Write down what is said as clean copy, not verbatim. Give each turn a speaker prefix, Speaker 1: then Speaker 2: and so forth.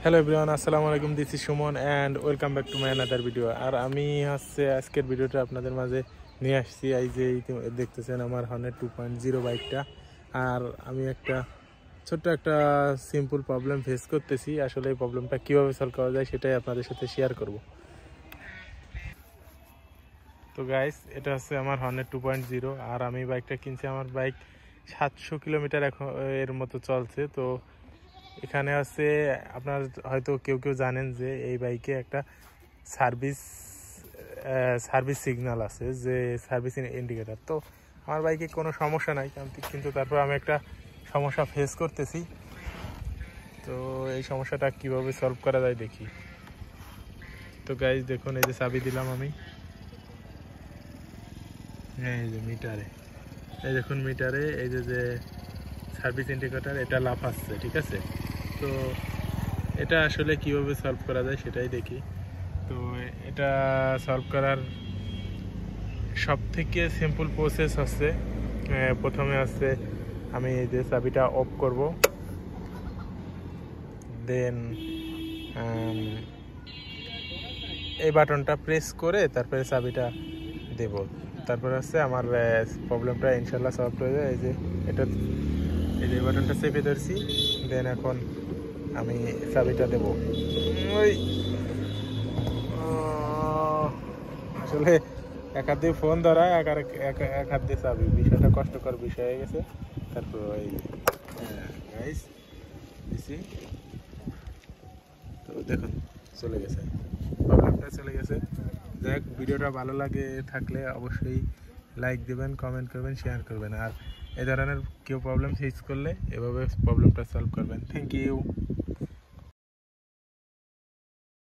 Speaker 1: Hello everyone, আসসালামু আলাইকুম। This is Suman and welcome back to my another video. আর আমি আজকের ভিডিওটা আপনাদের মাঝে নিয়ে আসছি। এই যে দেখতেছেন আমার হর্নেট 2.0 বাইকটা। আর আমি ছোট্ট একটা সিম্পল প্রবলেম ফেস করতেছি। আসলে এই প্রবলেমটা কীভাবে সলভ করা যায় সেটাই আপনাদের সাথে শেয়ার করব। তো গাইস, এটা হচ্ছে আমার হর্নেট 2.0। আর আমি বাইকটা কিনছি, আমার বাইক 700 কিলোমিটার এখন এর মতো চলছে। তো এখানে আছে, আপনার হয়তো কেউ কেউ জানেন যে এই বাইকে একটা সার্ভিস সার্ভিস সিগন্যাল আছে, যে সার্ভিস ইন্ডিকেটার। তো আমার বাইকে কোনো সমস্যা নাই, কিন্তু তারপর আমি একটা সমস্যা ফেস করতেছি। তো এই সমস্যাটা কিভাবে সলভ করা যায় দেখি। তো গাইজ দেখুন, এই যে চাবি দিলাম আমি, এই যে মিটারে, এই দেখুন মিটারে এই যে সার্ভিস ইন্ডিকেটর এটা লাফাচ্ছে, ঠিক আছে। তো এটা আসলে কিভাবে সলভ করা যায় সেটাই দেখি। তো এটা সলভ করার সব থেকে সিম্পল প্রসেস হচ্ছে, প্রথমে হচ্ছে আমি এই যে চাবিটা অফ করব, দেন এই বাটনটা প্রেস করে তারপরে চাবিটা দেব। তারপরে হচ্ছে আমার প্রবলেমটা ইনশাল্লাহ সলভ হয়ে যায়। এই যে বাটনটা চেপে ধরছি, দেন এখন আমি চাবিটা দেব। ওই আসলে এক হাত দিয়ে ফোন ধরা, এক হাত দিয়ে চাবি, বিষয়টা কষ্টকর বিষয় হয়ে গেছে। তারপর ওই গাইস দিছি, তো দেখুন চলে গেছে, প্রবলেমটা চলে গেছে। দেখ, ভিডিওটা ভালো লাগে থাকলে অবশ্যই লাইক দেবেন, কমেন্ট করবেন, শেয়ার করবেন। আর এই ধরনের কেউ প্রবলেম ফেস করলে এভাবে প্রবলেমটা সলভ করবেন। Thank you.